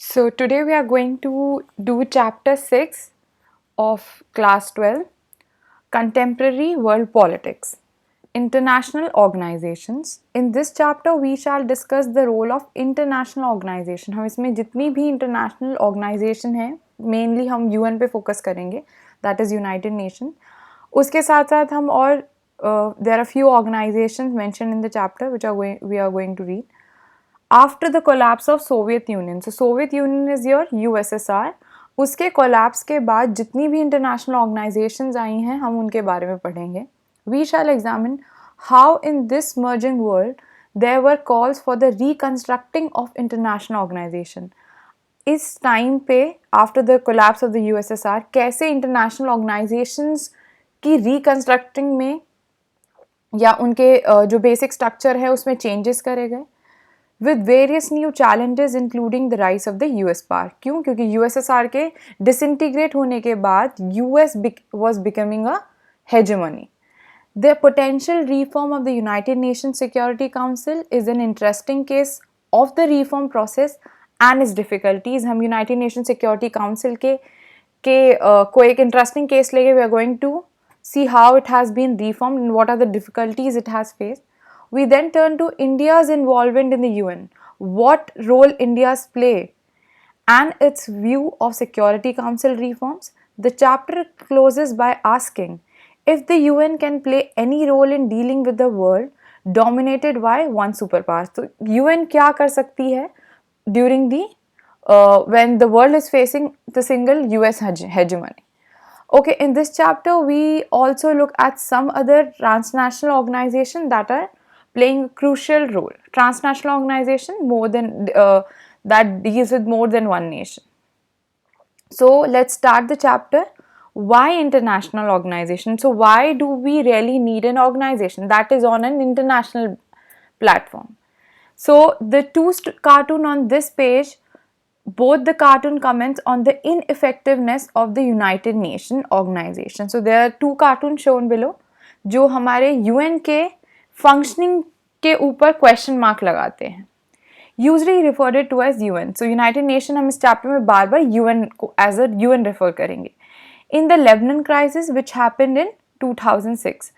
So today we are going to do chapter 6 of class 12, Contemporary World Politics, International Organizations. In this chapter we shall discuss the role of international organization. हम इसमें जितनी भी international organization है, mainly हम UN पे focus करेंगे, that is United Nations. उसके साथ साथ हम और there are few organizations mentioned in the chapter which we are going to read. After the collapse of Soviet Union, so Soviet Union is your USSR. उसके collapse के बाद जितनी भी international organizations आई हैं हम उनके बारे में पढ़ेंगे. We shall examine how in this merging world there were calls for the reconstructing of international organization. इस टाइम पे after the collapse of the USSR कैसे इंटरनेशनल ऑर्गेनाइजेशंस की रिकन्स्ट्रक्टिंग में या उनके जो बेसिक स्ट्रक्चर है उसमें चेंजेस करे गए with various new challenges including the rise of the US power. क्यों? क्योंकि USSR के disintegrate होने के बाद US was becoming a hegemony. The potential reform of the United Nations Security Council is an interesting case of the reform process and its difficulties. हम United Nations Security Council के कोई एक interesting case लेके we are going to see how it has been reformed and what are the difficulties it has faced. We then turn to India's involvement in the UN, what role India's play, and its view of Security Council reforms. The chapter closes by asking if the UN can play any role in dealing with the world dominated by one superpower. So, UN क्या कर सकती है during the when the world is facing the single US hegemony. Okay, in this chapter we also look at some other transnational organizations that are playing a crucial role. Transnational organization more than that deals with more than one nation. So let's start the chapter. Why international organization? So why do we really need an organization that is on an international platform? So the two cartoon on this page, both the cartoon comments on the ineffectiveness of the United Nations organization. So there are two cartoons shown below जो हमारे UN के functioning के ऊपर question mark लगाते हैं. Usually referred to as UN. So United Nation हम इस chapter में बार बार UN को एज अ UN रेफर करेंगे. In the Lebanon crisis which happened in 2006.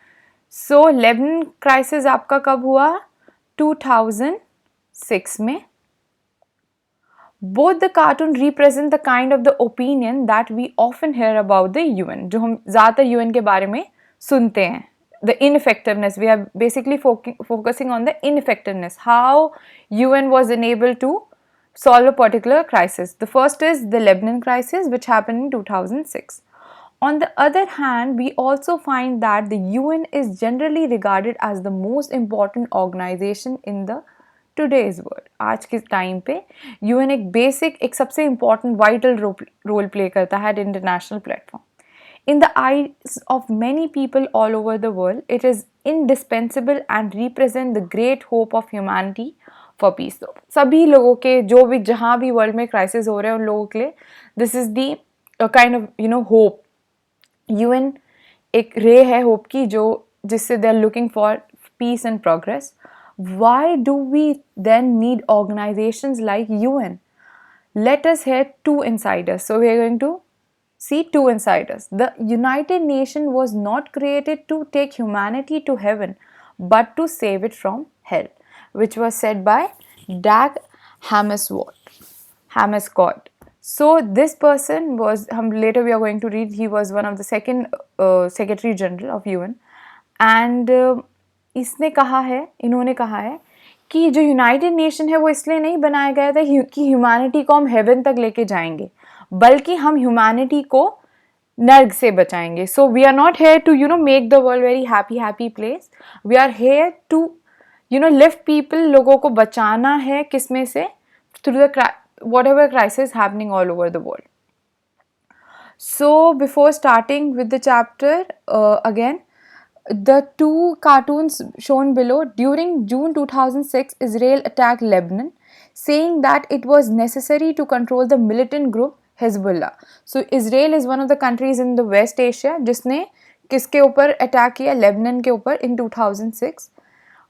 सो लेबनान क्राइसिस आपका कब हुआ? 2006 में. Both the cartoon represent the kind of the opinion that we often hear about the UN, जो हम ज़्यादातर UN के बारे में सुनते हैं. The ineffectiveness, we are basically focusing on the ineffectiveness, how UN was unable to solve a particular crisis. The first is the Lebanon crisis which happened in 2006. On the other hand, we also find that the UN is generally regarded as the most important organization in the today's world. आज के time पे UN एक basic एक सबसे important vital role play करता है international platform. In the eyes of many people all over the world, it is indispensable and represent the great hope of humanity for peace. So, सभी लोगों के जो भी जहाँ भी वर्ल्ड में क्राइसिस हो रहे हैं उन लोगों के लिए this is the kind of hope. UN एक रे है होप की जो जिससे they are looking for peace and progress. Why do we then need organizations like UN? Let us hear two insiders. So we are going to see two insiders. The United Nations was not created to take humanity to heaven, but to save it from hell, which was said by Dag Hammarskjöld. So this person was, later we are going to read, he was one of the second Secretary General of UN. And इन्होंने कहा है कि जो United nation है वो इसलिए नहीं बनाया गया था कि ह्यूमैनिटी को हम हेवन तक लेके जाएंगे, बल्कि हम ह्यूमैनिटी को नर्क से बचाएंगे. So we are not here to make the world very happy place. We are here to lift people. लोगों को बचाना है किस में से? Through the whatever crisis happening all over the world. So before starting with the chapter, again the two cartoons shown below. During June 2006, Israel attacked Lebanon, saying that it was necessary to control the militant group Hezbollah. So Israel is one of the countries in the West Asia जिसने किसके ऊपर attack किया? Lebanon के ऊपर in 2006.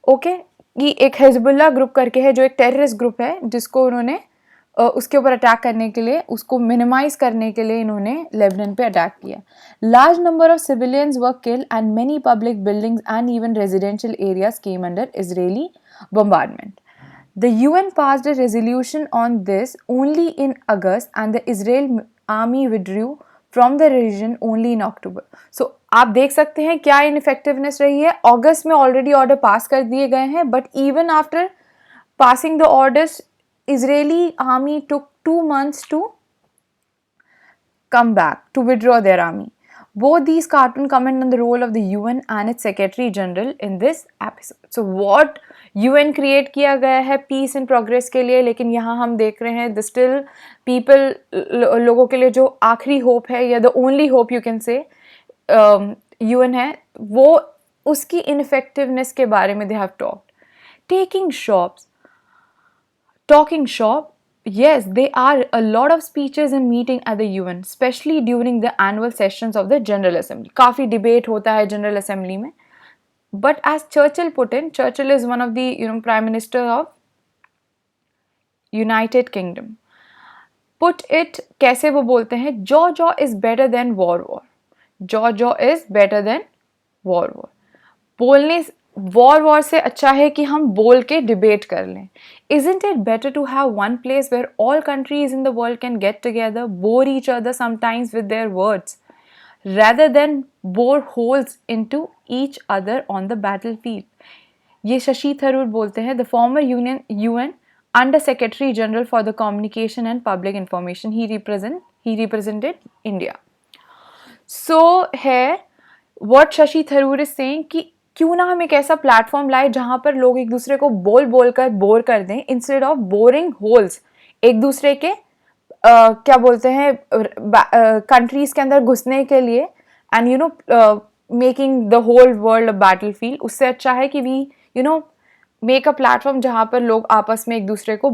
Okay, ये एक Hezbollah group करके है जो एक टेररिस्ट ग्रुप है जिसको उन्होंने उसके ऊपर अटैक करने के लिए, उसको मिनिमाइज करने के लिए इन्होंने लेबनान पे अटैक किया. Large number of civilians were killed and many public buildings and even residential areas came under Israeli bombardment. The UN passed a resolution on this only in August and the Israel army withdrew from the region only in October. So आप देख सकते हैं क्या ineffectiveness रही है. अगस्त में already order pass कर दिए गए हैं, but even after passing the orders, Israeli army took 2 months to come back, to withdraw their army. Both these cartoons comment on the role of the UN and its Secretary General in this episode. So what UN create किया गया है peace and progress के लिए, लेकिन यहाँ हम देख रहे हैं the still people, लोगों के लिए जो आखिरी hope है या the only hope you can say UN है, वो उसकी ineffectiveness के बारे में they have talked. Talking shop, yes, there are a lot of speeches and meeting at the UN, especially during the annual sessions of the General Assembly. काफ़ी debate होता है General Assembly में. But as Churchill put in, Churchill is one of the Prime Minister of United Kingdom. Put it, कैसे वो बोलते हैं, jaw is better than war. Jaw is better than war. बोलने war से अच्छा है कि हम बोल के डिबेट कर लें. Isn't it better to have one place where all countries in the world can get together, bore each other sometimes with their words, rather than bore holes into each other on the battlefield? ये शशि थरूर बोलते हैं, the former UN Under Secretary General for the Communication and Public Information. He represented India. So here, what Shashi Tharoor is saying कि क्यों ना हम एक ऐसा platform लाए जहाँ पर लोग एक दूसरे को बोल कर बोर कर दें, इंस्टेड ऑफ बोरिंग होल्स एक दूसरे के क्या बोलते हैं कंट्रीज के अंदर घुसने के लिए and making the whole world a battlefield. उससे अच्छा है कि वी मेक अ प्लेटफॉर्म जहाँ पर लोग आपस में एक दूसरे को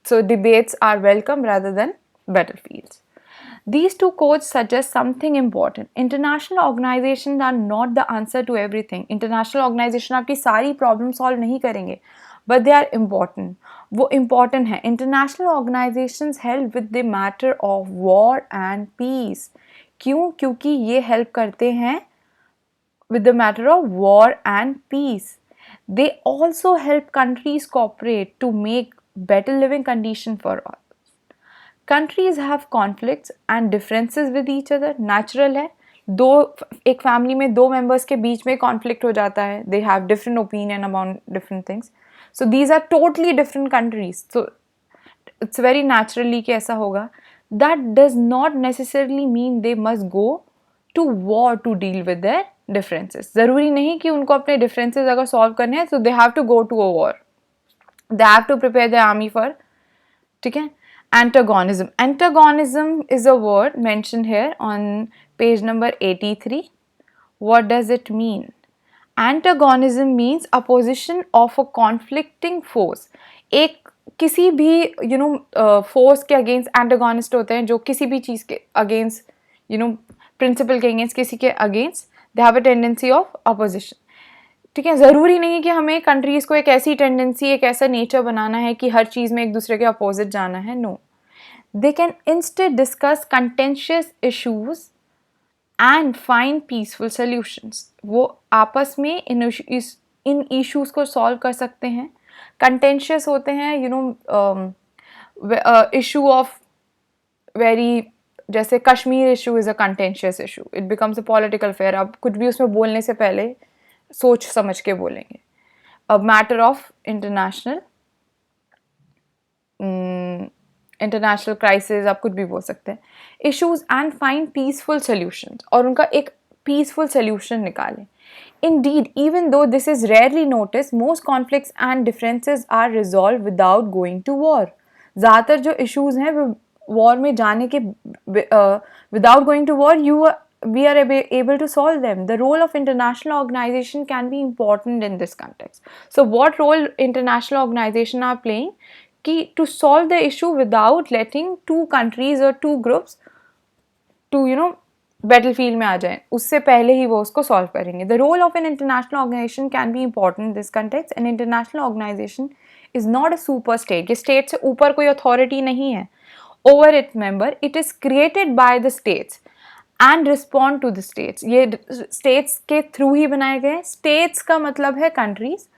so debates are welcome rather than battlefields. These two quotes suggest something important. International organizations are not the answer to everything. International organization आपकी सारी problem solve नहीं करेंगे, but they are important. वो important है. International organizations help with the matter of war and peace. क्यों? क्योंकि ये help करते हैं with the matter of war and peace. They also help countries cooperate to make better living condition for all. Countries have conflicts and differences with each other. Natural है. एक family में 2 members के बीच में conflict हो जाता है. They have different opinion about different things. So these are totally different countries. So it's very naturally कि ऐसा होगा. That does not necessarily mean they must go to war to deal with their differences. ज़रूरी नहीं कि उनको अपने differences अगर solve करने हैं so they have to go to a war. They have to prepare their army for, ठीक है. Antagonism. Antagonism is a word mentioned here on page number 83. What does it mean? Antagonism means opposition of a conflicting force. एक किसी भी force के against antagonist होते हैं जो किसी भी चीज़ के against principle के against किसी के against they have a tendency of opposition. ठीक है. ज़रूरी नहीं कि हमें कंट्रीज़ को एक ऐसी टेंडेंसी, एक ऐसा नेचर बनाना है कि हर चीज़ में एक दूसरे के अपोजिट जाना है. No, they can instead discuss contentious issues and find peaceful solutions. वो आपस में इन इशूज़ को सॉल्व कर सकते हैं. कंटेंशियस होते हैं इशू ऑफ वेरी, जैसे Kashmir issue is a contentious issue. It becomes a political fair. आप कुछ भी उसमें बोलने से पहले सोच समझ के बोलेंगे. A matter of international crisis, आप कुछ भी बोल सकते हैं. Issues and find peaceful solutions, और उनका एक पीसफुल सोल्यूशन निकालें. Indeed, even though this is rarely noticed, most conflicts and differences are resolved without going to war. ज़्यादातर जो issues हैं वो war में जाने के without going to war we are able to solve them. The role of international organization can be important in this context. So what role international organization are playing कि to solve the issue without letting 2 countries or 2 groups to battlefield में आ जाएं, उससे पहले ही वो उसको solve करेंगे. The role of an international organization can be important in this context. An international organization is not a super state. ये state से ऊपर कोई authority नहीं है over its member. It is created by the states and respond to the states. ये states के through ही बनाए गए. States का मतलब है countries.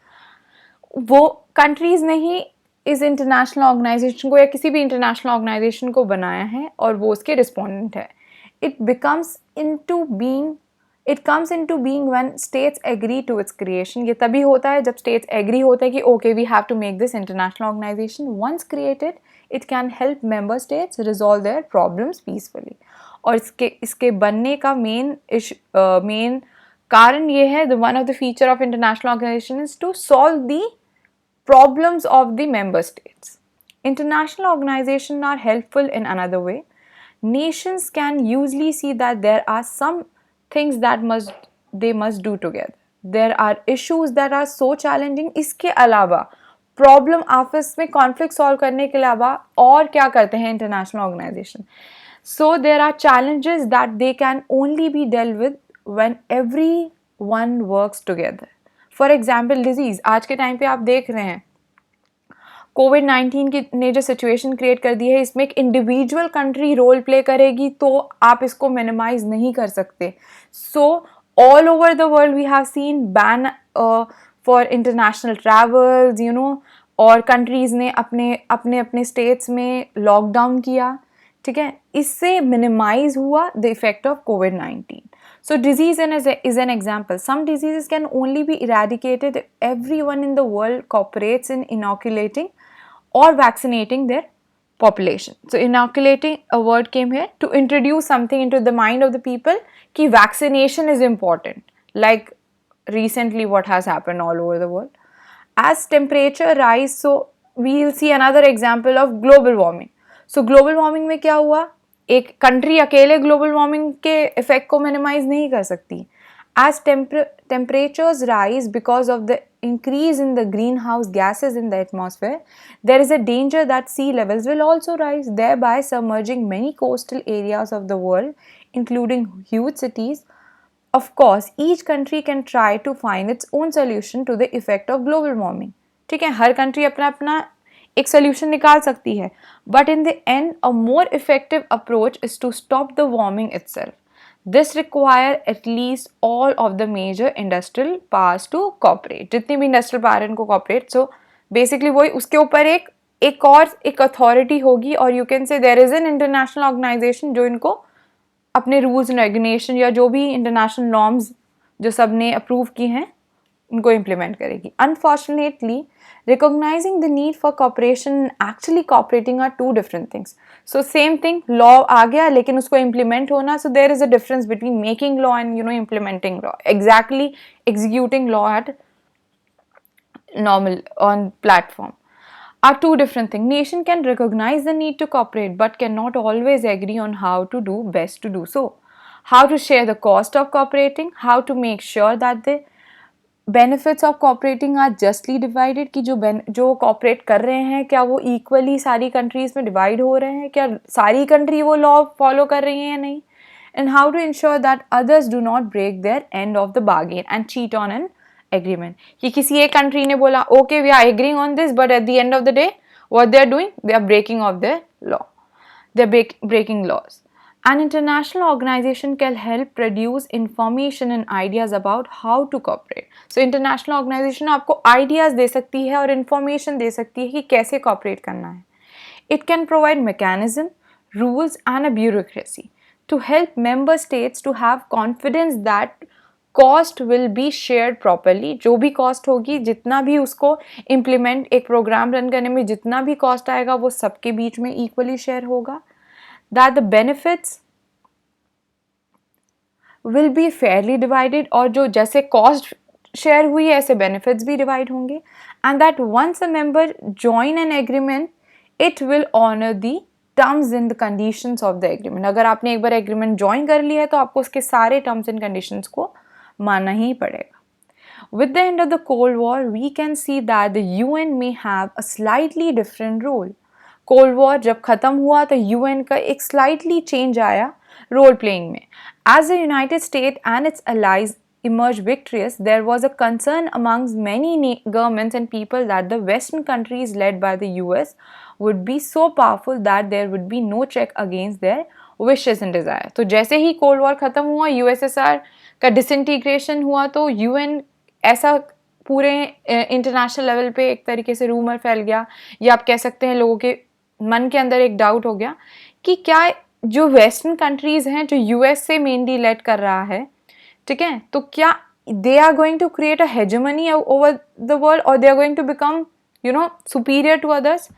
वो countries ने ही इस इंटरनेशनल ऑर्गेनाइजेशन को या किसी भी इंटरनेशनल ऑर्गेनाइजेशन को बनाया है और वो उसके रिस्पोंडेंट है. It comes into being when states agree to its creation. ये तभी होता है जब states agree होते हैं कि okay, we have to make this international organization. Once created, it can help member states resolve their problems peacefully. और इसके बनने का main कारण ये है, the one of the feature of international organization is to solve the problems of the member states. International organizations are helpful in another way. Nations can usually see that there are some things that they must do together. There are issues that are so challenging. इसके अलावा problem आपस में conflict solve करने के अलावा और क्या करते हैं international organization. So there are challenges that they can only be dealt with when everyone works together. For example disease, आज के टाइम पे आप देख रहे हैं कोविड-19 की ने जो सिचुएशन क्रिएट कर दी है, इसमें एक इंडिविजुअल कंट्री रोल प्ले करेगी तो आप इसको मिनिमाइज नहीं कर सकते. So all over the world we have seen ban for international travels, you know, और कंट्रीज़ ने अपने अपने स्टेट्स में लॉकडाउन किया. ठीक है, इससे मिनिमाइज हुआ the effect of covid. So disease is an example. Some diseases can only be eradicated if everyone in the world cooperates in inoculating or vaccinating their population. So inoculating, a word came here to introduce something into the mind of the people कि vaccination is important. Like recently what has happened all over the world. As temperature rise, so we will see another example of global warming. So global warming में क्या हुआ? एक country अकेले global warming के effect को minimize नहीं कर सकती. As temperatures rise because of the increase in the greenhouse gases in the atmosphere, there is a danger that sea levels will also rise, thereby submerging many coastal areas of the world, including huge cities. Of course, each country can try to find its own solution to the effect of global warming. ठीक है, हर country अपना अपना एक solution निकाल सकती है, but in the end a more effective approach is to stop the warming itself. This require at least all of the major industrial powers to cooperate. जितनी भी इंडस्ट्रियल पावर इनको कॉपरेट. सो बेसिकली वही उसके ऊपर एक अथॉरिटी होगी और you can say there is an international organization जो इनको अपने रूल्स एंड रेगुलेशन या जो भी इंटरनेशनल नॉर्म्स जो सब ने अप्रूव की हैं उनको इम्प्लीमेंट करेगी. Unfortunately recognizing the need for cooperation and actually cooperating are two different things. So same thing, law आ गया लेकिन उसको implement होना. So there is a difference between making law and, you know, implementing law. Exactly, executing law at normal on platform are two different things. Nation can recognize the need to cooperate but cannot always agree on how to do best to do so. How to share the cost of cooperating, how to make sure that the benefits of cooperating are justly divided, कि जो cooperate कर रहे हैं क्या वो equally सारी countries में divide हो रहे हैं, क्या सारी कंट्री वो लॉ फॉलो कर रही हैं या नहीं. And how to ensure that others do not break their end of the bargain and cheat on an agreement. कि किसी एक कंट्री ने बोला okay we are agreeing on this, but at the end of the day what they are doing, they are breaking of their law, they are breaking laws. An international organization can help produce information and ideas about how to cooperate. So international organization आपको ideas दे सकती है और information दे सकती है कि कैसे cooperate करना है. It can provide mechanism, rules and a bureaucracy to help member states to have confidence that cost will be shared properly. जो भी cost होगी, जितना भी उसको implement एक program run करने में जितना भी cost आएगा वो सबके बीच में equally share होगा. That the benefits will be fairly divided, और जो जैसे cost share हुई है ऐसे benefits भी divide होंगे. And that once a member join an agreement it will honor the terms and the conditions of the agreement. अगर आपने एक बार agreement join कर लिया है तो आपको उसके सारे terms and conditions को मानना ही पड़ेगा. With the end of the Cold War, we can see that the UN may have a slightly different role. Cold war जब ख़त्म हुआ तो यूएन का एक स्लाइटली चेंज आया रोल प्लेइंग में. As the United State and its allies emerged victorious, there was a concern amongst many governments and people that the Western countries led by the US would be so powerful that there would be no check against their wishes and desire. तो जैसे ही cold war ख़त्म हुआ, USSR का disintegration हुआ, तो UN ऐसा पूरे international level पे एक तरीके से रूमर फैल गया, या आप कह सकते हैं लोगों के मन के अंदर एक डाउट हो गया कि क्या जो वेस्टर्न कंट्रीज़ हैं, जो यूएस से मेनली लेड कर रहा है, ठीक है, तो क्या they are going to create a hegemony over the world, or they are going to become, you know, superior to others?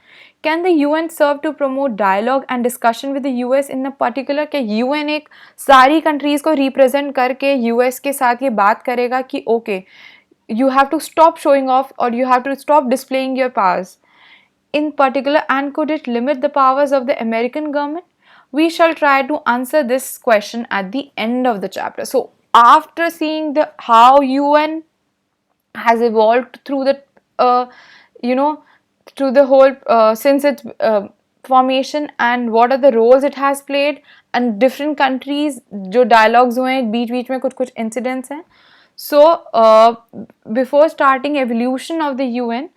Can the UN serve to promote dialogue and discussion with the US in a particular? क्या UN एक सारी countries को represent करके US के साथ ये बात करेगा कि okay, you have to stop showing off, or you have to stop displaying your powers in particular, and could it limit the powers of the American government? We shall try to answer this question at the end of the chapter. So after seeing the how UN has evolved through the you know, through the whole since its formation, and what are the roles it has played, and different countries जो dialogues हुए हैं बीच बीच में कुछ incidents हैं. So before starting evolution of the UN,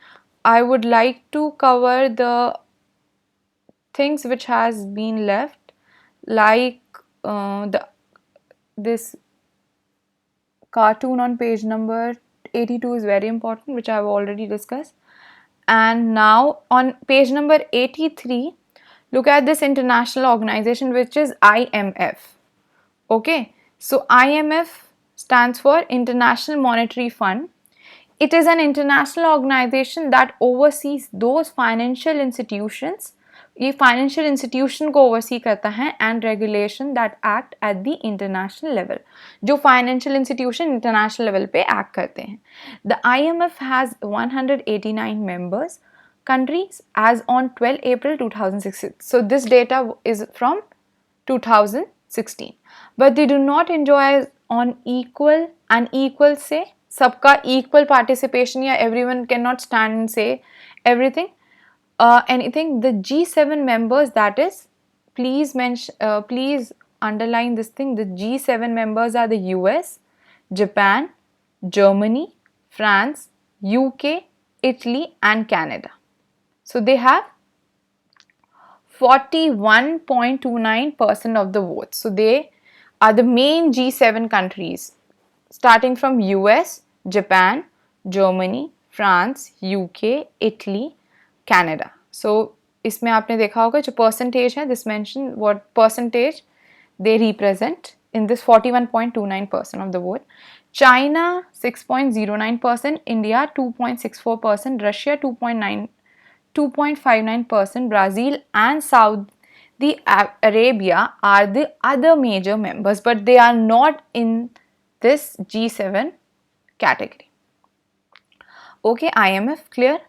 I would like to cover the things which has been left, like this cartoon on page number 82 is very important, which I have already discussed. And now on page number 83, look at this international organization, which is IMF. Okay, so IMF stands for International Monetary Fund. It is an international organization that oversees those financial institutions, ये financial institution को oversee करता है, and regulation that act at the international level, जो financial institution international level पे act करते हैं. The IMF has 189 members countries as on 12 April 2016. So this data is from 2016, but they do not enjoy on equal say, सबका equal participation, या everyone cannot stand and say everything. Anything. The G7 members, that is, please underline this thing, the G7 members are the US, Japan, Germany, France, UK, Italy and Canada. So they have 41.29% of the votes. So they are the main G7 countries, starting from US, Japan, Germany, France, UK, Italy, Canada. So इसमें आपने देखा होगा जो percentage है, this mention what percentage they represent in this 41.29% of the vote. China 6.09%, India 2.64%, Russia 2.59%, Brazil and Saudi Arabia are the other major members, but they are not in this G7 category. Okay, IMF clear.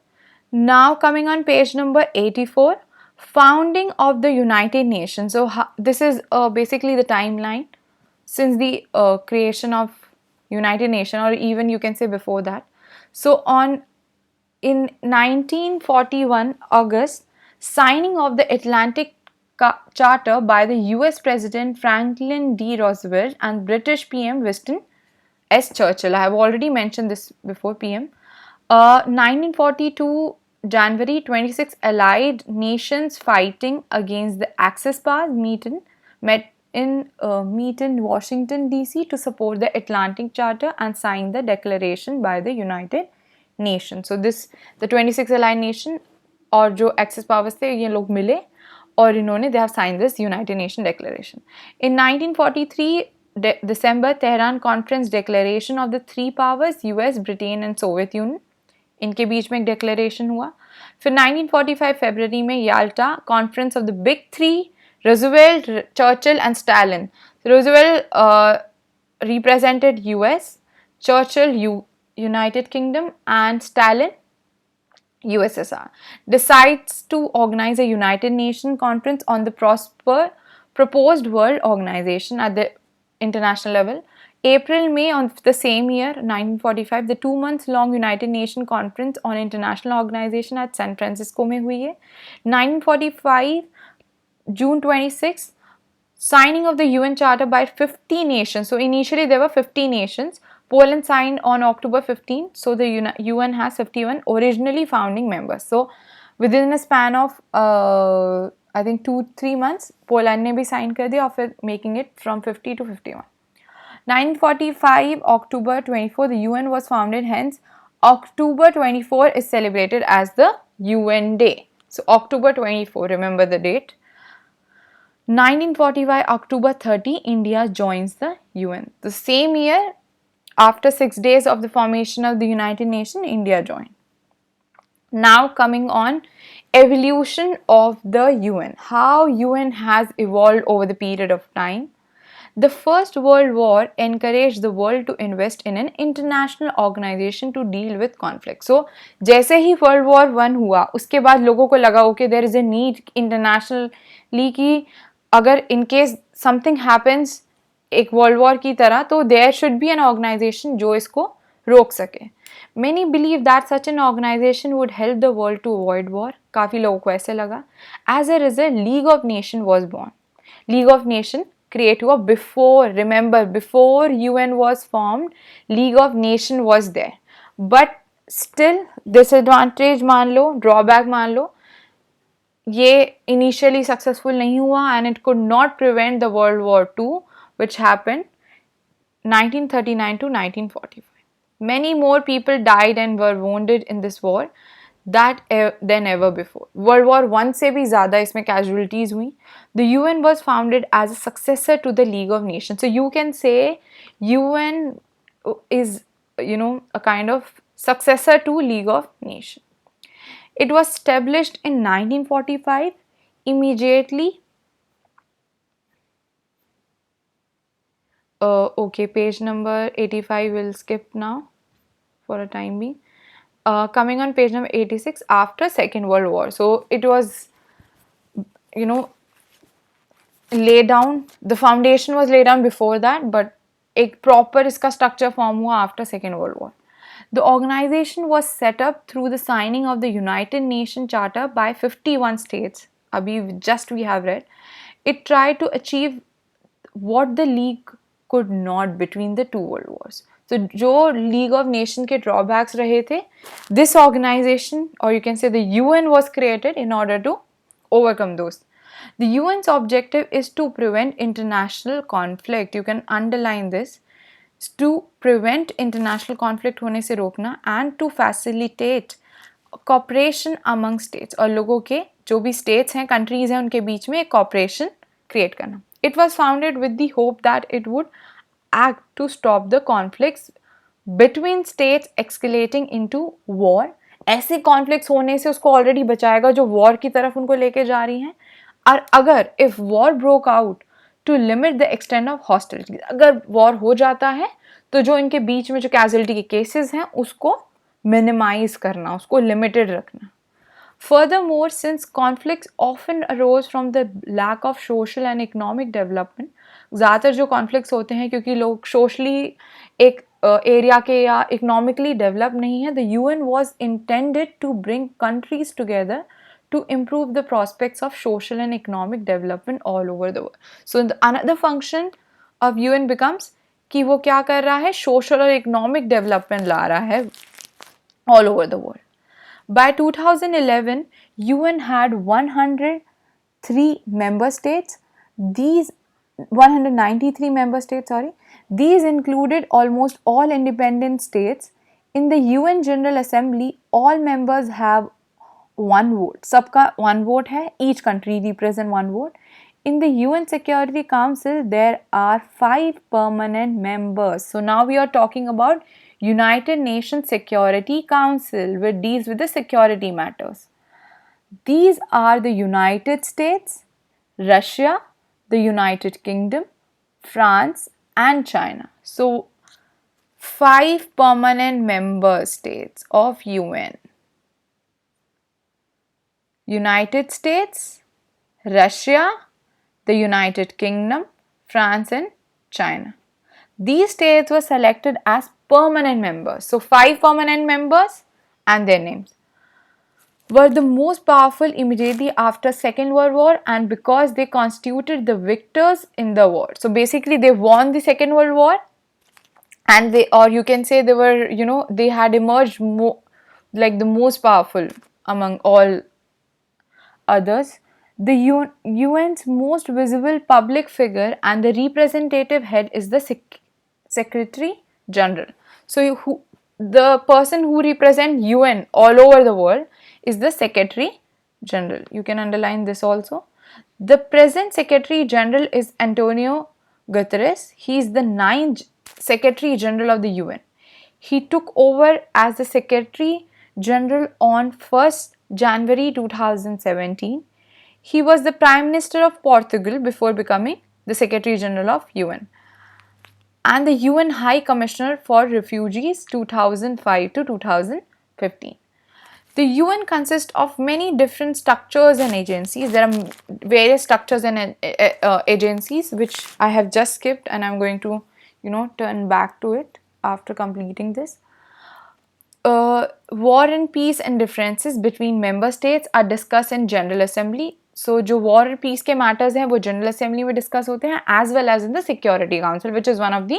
Now coming on page number 84, founding of the United Nations. So this is basically the timeline since the creation of United Nations, or even you can say before that. So in 1941 August, signing of the Atlantic Charter by the US President Franklin D. Roosevelt and British PM Winston S. Churchill. I have already mentioned this before, PM. 1942 January 26, Allied nations fighting against the Axis powers met in Washington DC to support the Atlantic Charter and sign the declaration by the United Nations. So this the 26 Allied nation और जो Axis powers थे ये लोग मिले और इन्होंने they have signed this United Nations Declaration. In 1943 December, Tehran Conference Declaration of the three powers US, Britain and Soviet Union, इनके बीच में एक declaration हुआ. फिर 1945 February में Yalta Conference of the Big Three, Roosevelt, Churchill and Stalin. Roosevelt represented US, Churchill United Kingdom and Stalin USSR. Decides to organize a United Nations conference on the proposed world organization at the international level. April, May of the same year, 1945, the 2 months long United Nations Conference on International Organization at San Francisco में हुई है. 1945, June 26, signing of the UN Charter by 50 nations. So initially there were 50 nations. Poland signed on October 15, so the UN has 51 originally founding members. So within a span of I think 2-3 months, Poland ने भी sign कर दिया, और making it from 50 to 51. 1945 October 24, the UN was founded. Hence, October 24 is celebrated as the UN Day. So October 24, remember the date. 1945 October 30, India joins the UN. The same year, after 6 days of the formation of the United Nations, India joined. Now coming on evolution of the UN, how UN has evolved over the period of time. The First World War encouraged the world to invest in an international organization to deal with conflict. So जैसे ही World War I हुआ, उसके बाद लोगों को लगा okay there is a need internationally कि अगर in case something happens एक वर्ल्ड वॉर की तरह, तो there should be an organization जो इसको रोक सके. Many believe that such an organization would help the world to avoid war. काफ़ी लोगों को ऐसे लगा. As a result, League of Nations was born. League of Nations create हुआ before, remember, before UN was formed, League of Nations was there. But still, disadvantage मान लो, drawback मान लो, ये initially successful नहीं हुआ and it could not prevent the World War II, which happened 1939 to 1945. Many more people died and were wounded in this war than ever before. World War I से भी ज़्यादा इसमें casualties हुई. The UN was founded as a successor to the League of Nations. So you can say UN is, a kind of successor to League of Nations. It was established in 1945 immediately. Okay, page number 85 we'll skip now for a time being. Coming on page number 86, after Second World War. So it was, laid down, the foundation was laid down before that, but एक proper इसका structure form हुआ after Second World War. The organization was set up through the signing of the United Nations Charter by 51 states. अभी just we have read. It tried to achieve what the League could not between the two world wars. So जो League of Nations के drawbacks रहे थे, this organization, or you can say the UN, was created in order to overcome those. The UN's objective is to prevent international conflict. You can underline this. To prevent international conflict होने से रोकना and to facilitate cooperation among states. और लोगों के जो भी states हैं, countries हैं, उनके बीच में एक cooperation create करना. It was founded with the hope that it would act to stop the conflicts between states escalating into war. ऐसे conflicts होने से उसको already बचाएगा जो war की तरफ उनको लेके जा रही हैं. और अगर if war broke out to limit the extent of hostility, अगर war हो जाता है तो जो इनके बीच में जो casualty के cases हैं उसको minimize करना, उसको limited रखना. Furthermore, since conflicts often arose from the lack of social and economic development, ज़्यादातर जो conflicts होते हैं क्योंकि लोग socially एक area के या economically developed नहीं है, the UN was intended to bring countries together to improve the prospects of social and economic development all over the world. So another function of UN becomes कि वो क्या कर रहा है, social और economic development ला रहा है all over the world. By 2011, UN had 103 member states. These 193 member states, these included almost all independent states. In the UN General Assembly, all members have one vote. सबका one vote है. Each country represents one vote. In the UN Security Council, there are 5 permanent members. So now we are talking about United Nations Security Council, which deals with the security matters. These are the United States, Russia, the United Kingdom, France, and China. So 5 permanent member states of UN. United States, Russia, the United Kingdom, France, and China. These states were selected as permanent members. So 5 permanent members and their names were the most powerful immediately after Second World War, and because they constituted the victors in the war. So basically they won the Second World War and they, or you can say they were, they had emerged like the most powerful among all others. The UN's most visible public figure and the representative head is the Secretary General. So, the person who represents UN all over the world is the Secretary General. You can underline this also. The present Secretary General is Antonio Guterres. He is the ninth Secretary General of the UN. He took over as the Secretary General on 1st January 2017. He was the Prime Minister of Portugal before becoming the Secretary General of UN and the UN High Commissioner for Refugees 2005 to 2015. The UN consists of many different structures and agencies. There are various structures and agencies which I have just skipped, and I'm going to, turn back to it after completing this. War and peace and differences between member states are discussed in General Assembly. So, जो war and peace के matters हैं वो General Assembly में discuss होते हैं, as well as in the Security Council, which is one of the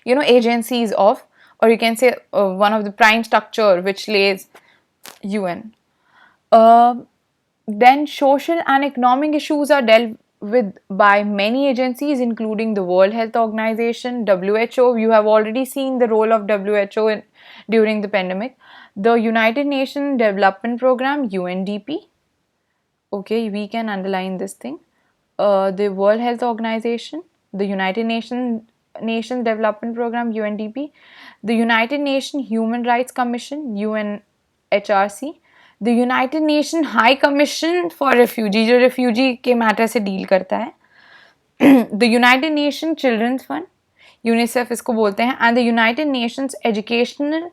agencies of, or you can say one of the prime structure which lays UN. Then social and economic issues are dealt with by many agencies, including the World Health Organization, WHO. You have already seen the role of WHO during the pandemic. The United Nations Development Program, UNDP. Okay, we can underline this thing. The World Health Organization, the United Nations Development Program, UNDP, the United Nations Human Rights Commission, UNHRC, the United Nations High Commission for Refugee, जो refugee के matter से deal करता है, the United Nations Children's Fund, UNICEF इसको बोलते हैं, and the United Nations Educational,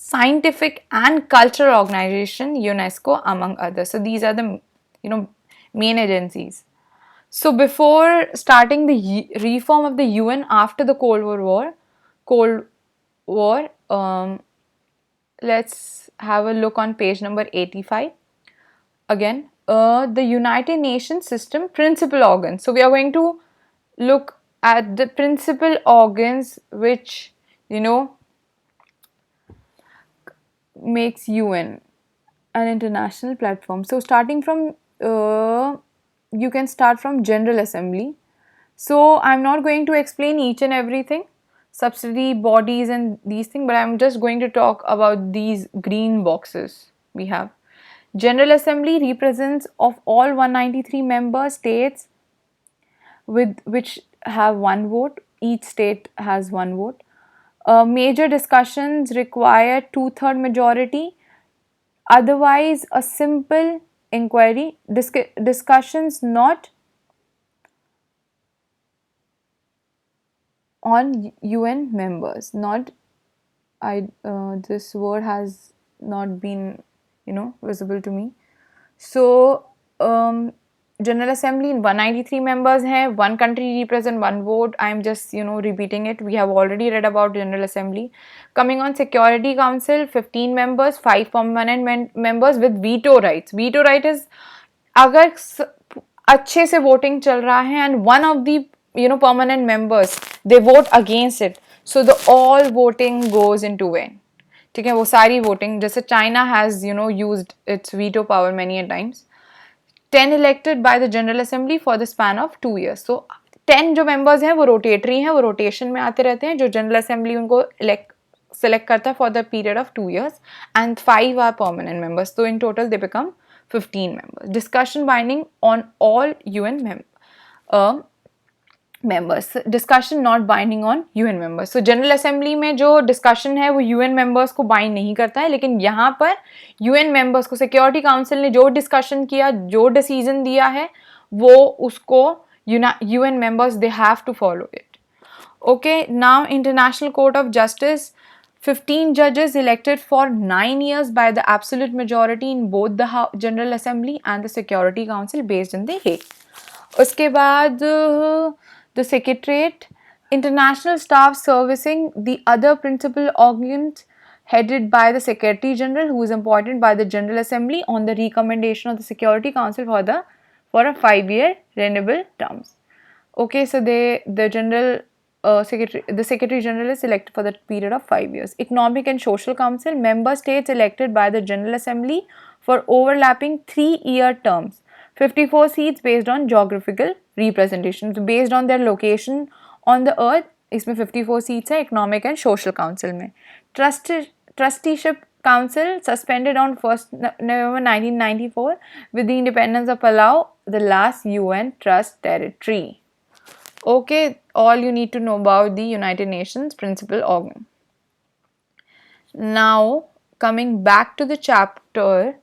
Scientific and Cultural Organization, UNESCO, among others. So these are the main agencies. So before starting the reform of the UN after the Cold War, let's have a look on page number 85. Again, the United Nations system principal organs. So we are going to look at the principal organs which makes UN an international platform. So starting from you can start from General Assembly. So I'm not going to explain each and everything, subsidiary bodies and these things, but I'm just going to talk about these green boxes we have. General Assembly represents of all 193 member states with which have one vote. Each state has one vote. Major discussions require 2/3 majority. Otherwise, a simple inquiry. Discussions not on UN members. Not this word has not been visible to me. So General Assembly in 193 members hai, one country represent one vote. I am just repeating it. We have already read about General Assembly. Coming on Security Council, 15 members, 5 permanent members with veto rights. Veto right is अगर अच्छे से voting चल रहा है and one of the permanent members they vote against it, so the all voting goes into vain. ठीक है, वो सारी voting, जैसे China has used its veto power many a times. 10 elected by the General Assembly for the span of 2 years. So 10 जो members हैं वो rotatory हैं, वो rotation में आते रहते हैं, जो General Assembly उनको select करता है for the period of 2 years, and 5 are permanent members. So in total they become 15 members. Discussion binding on all UN members. Discussion not binding on UN members. So General Assembly में जो discussion है वो UN members को bind नहीं करता है, लेकिन यहाँ पर UN members को Security Council ने जो discussion किया, जो decision दिया है, वो उसको UN members they have to follow it. Okay, now International Court of Justice, 15 judges elected for 9 years by the absolute majority in both the General Assembly and the Security Council based in The Hague. उसके बाद the Secretariat, international staff servicing the other principal organs headed by the Secretary General, who is appointed by the General Assembly on the recommendation of the Security Council for a 5-year renewable terms. Okay, so the General the Secretary General is elected for the period of 5 years. Economic and Social Council, member states elected by the General Assembly for overlapping 3-year terms. 54 seats based on geographical representation. So based on their location on the earth, इसमें 54 seats है Economic and Social Council में. Trusteeship Council suspended on 1st November 1994 with the independence of Palau, the last UN trust territory. Okay, all you need to know about the United Nations principal organ. Now, coming back to the chapter,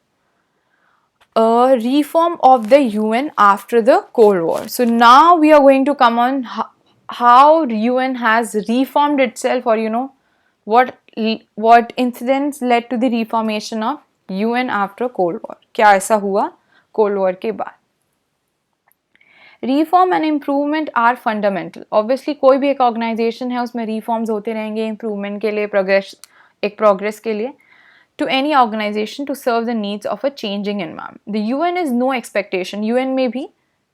reform of the UN after the Cold War. So now we are going to come on how UN has reformed itself, or what incidents led to the reformation of UN after Cold War. क्या ऐसा हुआ Cold War के बाद? Reform and improvement are fundamental. Obviously कोई भी एक organization है उसमें reforms होते रहेंगे improvement के लिए, progress के लिए, to any organization to serve the needs of a changing environment. The UN is no expectation. UN में भी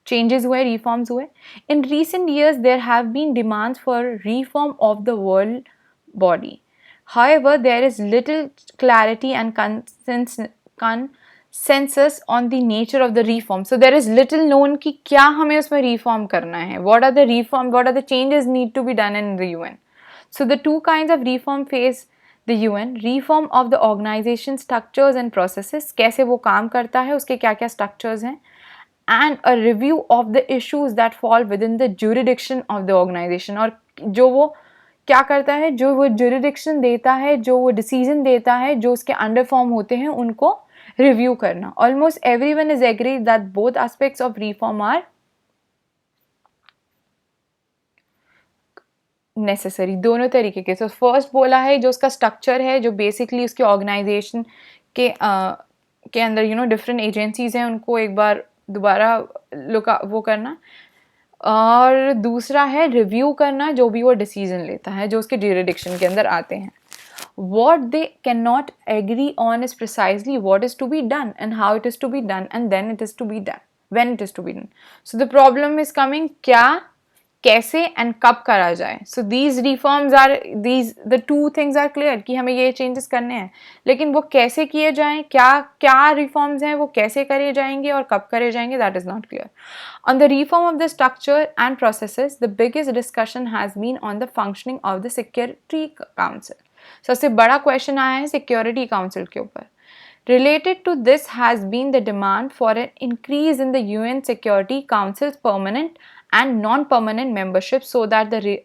changes हुए, reforms हुए. In recent years there have been demands for reform of the world body. However, there is little clarity and consensus on the nature of the reform. So there is little known कि क्या हमें उसमें reform करना है. What are the changes need to be done in the UN. So the two kinds of reform face the UN. Reform of the organization structures and processes, कैसे वो काम करता है, उसके क्या क्या structures हैं, and a review of the issues that fall within the jurisdiction of the organization. और जो वो क्या करता है, जो वो jurisdiction देता है, जो वो decision देता है, जो उसके under form होते हैं, उनको review करना. Almost everyone is agreed that both aspects of reform are necessary. दोनों तरीके के. So first बोला है जो उसका structure है, जो basically उसके organization के अंदर different agencies हैं, उनको एक बार दोबारा वो करना. और दूसरा है रिव्यू करना जो भी वो डिसीजन लेता है जो उसके jurisdiction के अंदर आते हैं. What they cannot agree on is precisely what is to be done and how it is to be done, and then it is to be done, when it is to be done. So the problem is coming, क्या, कैसे and कब करा जाए. So these reforms are, the two things are clear कि हमें ये changes करने हैं, लेकिन वो कैसे किए जाएं, क्या reforms हैं, वो कैसे करे जाएंगे और कब करे जाएंगे, that is not clear. On the reform of the structure and processes, the biggest discussion has been on the functioning of the Security Council. सबसे बड़ा क्वेश्चन आया है सिक्योरिटी काउंसिल के ऊपर. Related to this has been the demand for an increase in the UN Security Council's permanent and non-permanent membership so that the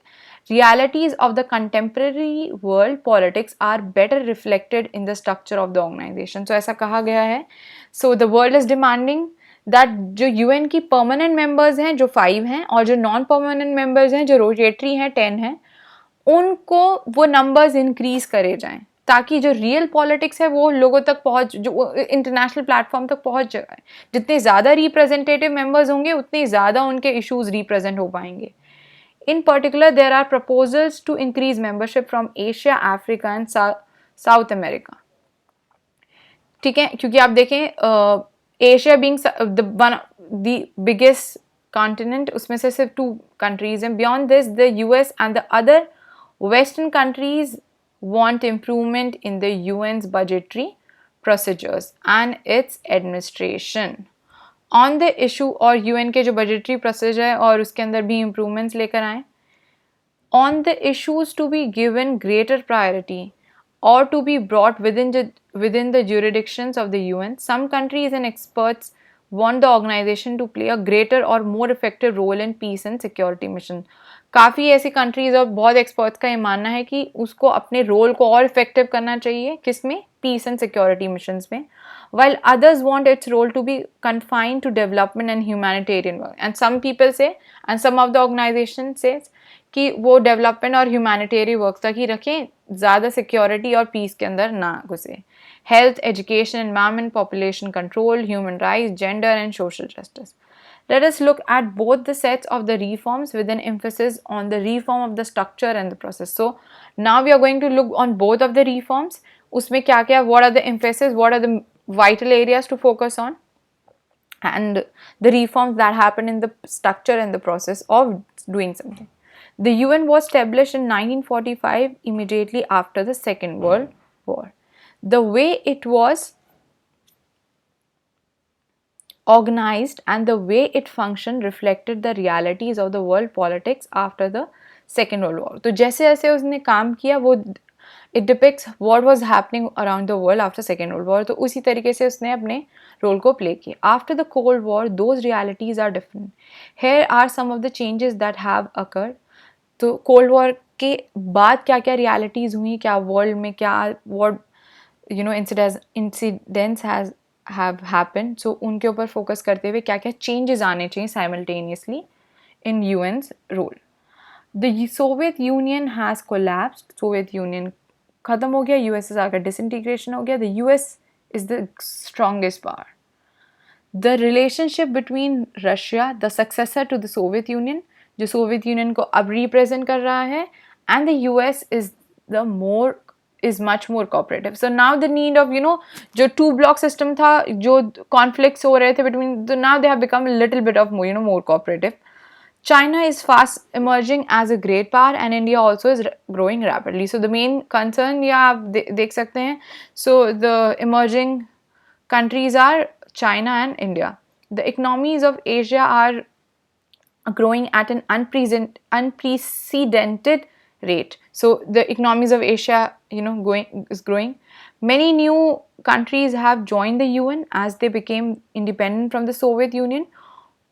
realities of the contemporary world politics are better reflected in the structure of the organization. So ऐसा कहा गया है. So the world is demanding that जो UN की permanent members हैं जो 5 हैं और जो non-permanent members हैं जो rotatory हैं 10 हैं, उनको वो नंबर्स इंक्रीज करे जाएं ताकि जो रियल पॉलिटिक्स है वो लोगों तक पहुंच, जो इंटरनेशनल प्लेटफॉर्म तक पहुंच जाए. जितने ज़्यादा रिप्रेजेंटेटिव मेंबर्स होंगे उतने ज़्यादा उनके इश्यूज रिप्रेजेंट हो पाएंगे. In particular there are proposals to increase membership from Asia, Africa and South America. ठीक है, क्योंकि आप देखें Asia being the biggest continent, उसमें से सिर्फ 2 कंट्रीज हैं. Beyond this the US and the other Western countries want improvement in the UN's budgetary procedures and its administration. On the issue और UN के जो budgetary procedure है और उसके अंदर भी improvements लेकर आएं. On the issues to be given greater priority or to be brought within the jurisdictions of the UN, some countries and experts want the organization to play a greater or more effective role in peace and security mission. काफ़ी ऐसी countries और बहुत experts का ये मानना है कि उसको अपने रोल को और इफेक्टिव करना चाहिए, किसमें, पीस एंड सिक्योरिटी मिशंस में. while others want its role to be confined to development and humanitarian work. And some people say, and some of the organization says कि वो डेवलपमेंट और ह्यूमैनिटेरियन वर्क तक ही रखें, ज़्यादा सिक्योरिटी और piece के अंदर ना घुसे. Health, education, environment, population control, human rights, gender and social justice. Let us look at both the sets of the reforms with an emphasis on the reform of the structure and the process. So now we are going to look on both of the reforms. उसमें क्या क्या, what are the emphasis, what are the vital areas to focus on, and the reforms that happen in the structure and the process of doing something. The UN was established in 1945, immediately after the Second World War. The way it was organized and the way it functioned reflected the realities of the world politics after the Second World War. तो जैसे जैसे उसने काम किया वो it depicts what was happening around the world after Second World War. तो उसी तरीके से उसने अपने रोल को प्ले किया. After the Cold War, those realities are different. Here are some of the changes that have occurred. तो cold war के बाद क्या क्या रियलिटीज़ हुई, क्या वर्ल्ड में क्या वॉट इंसिडेंट्स हैव हैपन, सो उनके ऊपर फोकस करते हुए क्या क्या चेंजेस आने चाहिए simultaneously in UN's role. The Soviet Union has collapsed. Soviet Union ख़त्म हो गया, यूएसएसआर का डिसइंटीग्रेशन हो गया. The US is the strongest power. The relationship between Russia, the successor to the Soviet Union, जो सोवियत यूनियन को अब represent कर रहा है, and the US is much more cooperative. So now the need of जो two block system था, जो conflicts हो रहे थे बिटवीन, तो now they have become little bit of more cooperative. China is fast emerging as a great power and India also is growing rapidly. So the main concern आप देख सकते हैं. So the emerging countries are China and India. The economies of Asia are growing at an unprecedented rate. So the economies of Asia, is growing. Many new countries have joined the UN as they became independent from the Soviet Union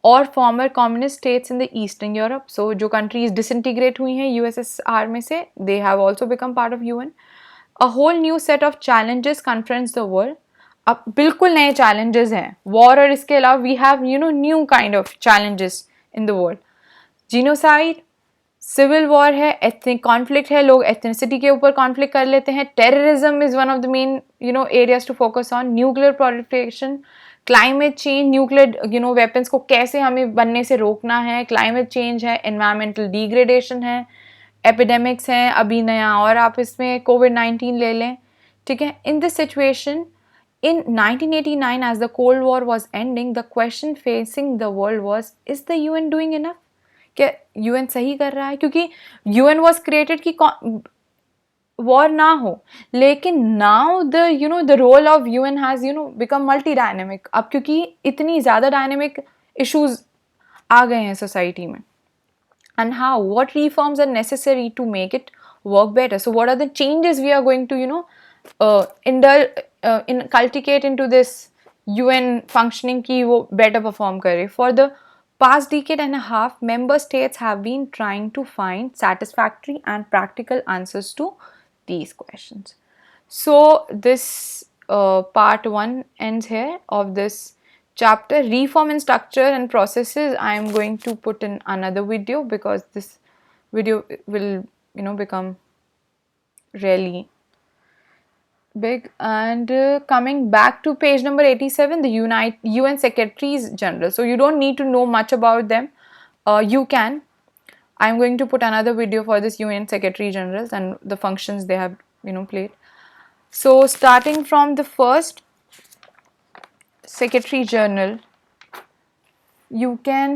और former communist states in the eastern Europe. So जो countries disintegrate हुई हैं USSR में से, they have also become part of UN. A whole new set of challenges confronts the world. अब बिल्कुल नए challenges हैं वॉर, और इसके अलावा we have new kind of challenges in the world. Genocide, civil war है, एथनिक कॉन्फ्लिक्ट है, लोग एथनिसिटी के ऊपर कॉन्फ्लिक्ट कर लेते हैं. Terrorism is one of the main areas to focus on. Nuclear proliferation, climate change, nuclear weapons को कैसे हमें बनने से रोकना है, क्लाइमेट चेंज है, एनवायरमेंटल डिग्रेडेशन है, एपिडेमिक्स हैं अभी नया, और आप इसमें कोविड-19 ले लें. ठीक है. In this situation in 1989 as the Cold War was ending, the question facing the world was, is the UN doing enough? क्या UN सही कर रहा है? क्योंकि UN was created कि वॉर ना हो, लेकिन now the role of UN has become multi dynamic. अब क्योंकि इतनी ज़्यादा डायनेमिक इश्यूज आ गए हैं सोसाइटी में. And how, what reforms are necessary to make it work better. So what are the changes we are going to cultivate into this UN functioning की वो better perform करे. For the past decade and a half, member states have been trying to find satisfactory and practical answers to these questions. So this part 1 ends here of this chapter. Reform in structure and processes, I am going to put in another video because this video will become really big. And coming back to page number 87, the UN Secretaries General. So you don't need to know much about them. You can. I'm going to put another video for this UN Secretary Generals and the functions they have played. So starting from the first Secretary General,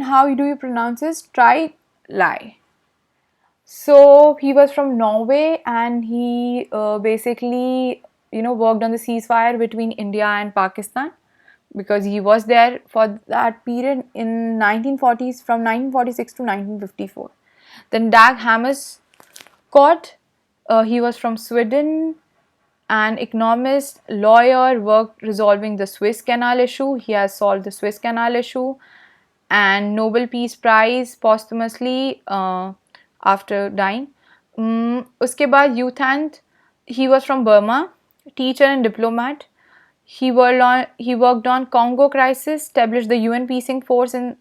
how do you pronounce this? Try Lai. So he was from Norway and he basically worked on the ceasefire between India and Pakistan because he was there for that period in 1940s, from 1946 to 1954. Then Dag Hammarskjöld, he was from Sweden, an economist, lawyer, worked resolving the Suez Canal issue. He has solved the Suez Canal issue and Nobel Peace Prize posthumously after dying. Uske baad U Thant, he was from Burma, teacher and diplomat. He worked on Congo crisis, established the UN peacing force in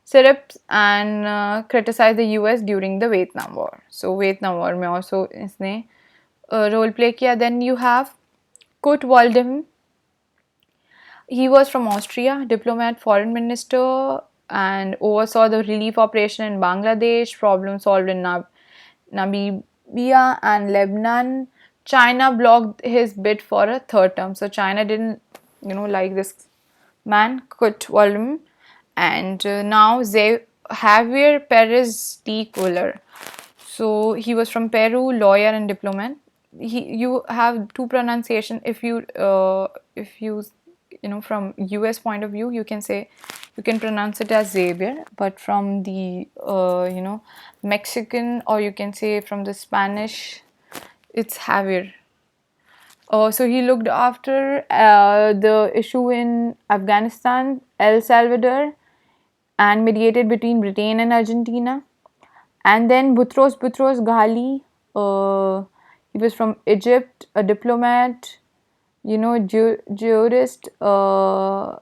Syrup and criticized the US during the Vietnam War. So Vietnam War में also इसने role play किया. Then you have Kurt Waldheim. He was from Austria, diplomat, foreign minister, and oversaw the relief operation in Bangladesh, problem solved in Namibia and Lebanon. China blocked his bid for a third term. So China didn't, like this man, Kurt Waldheim. And now Javier Perez de Cuellar. So he was from Peru, lawyer and diplomat. You have two pronunciation. If you from US point of view, you can say, you can pronounce it as Xavier, but from the Mexican, or you can say from the Spanish, it's Javier. So he looked after the issue in Afghanistan, El Salvador, and mediated between Britain and Argentina. And then Boutros Ghali, he was from Egypt, a diplomat, jurist, foreign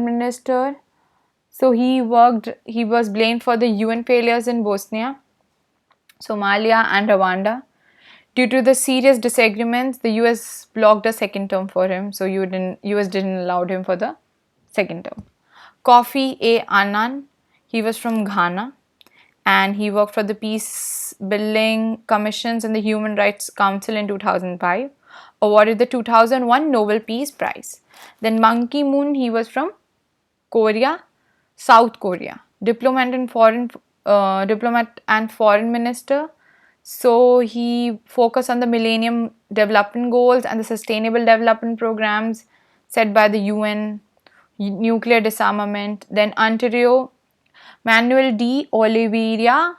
minister. So he was blamed for the UN failures in Bosnia, Somalia, and Rwanda. Due to the serious disagreements, the US blocked a second term for him, so US didn't allow him for the second term. Kofi A. Annan, he was from Ghana, and he worked for the Peace Building Commissions and the Human Rights Council in 2005, awarded the 2001 Nobel Peace Prize. Then Ban Ki-moon, he was from Korea, South Korea, diplomat and foreign minister. So he focused on the Millennium Development Goals and the Sustainable Development Programs set by the UN, nuclear disarmament. Then Ontario, Manuel D. Oliveira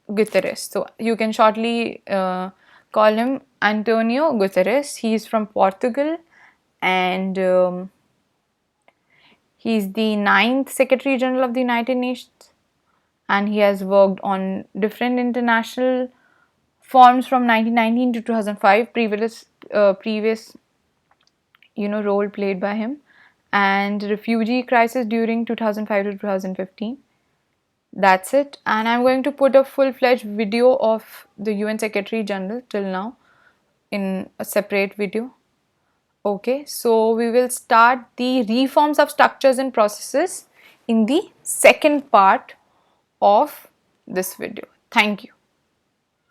Guterres. So you can shortly call him Antonio Guterres. He is from Portugal, and he is the 9th Secretary General of the United Nations, and he has worked on different international forms from 1919 to 2005. Previous role played by him, and refugee crisis during 2005 to 2015. That's it. And I'm going to put a full-fledged video of the UN Secretary General till now in a separate video. Okay, so we will start the reforms of structures and processes in the second part of this video. Thank you.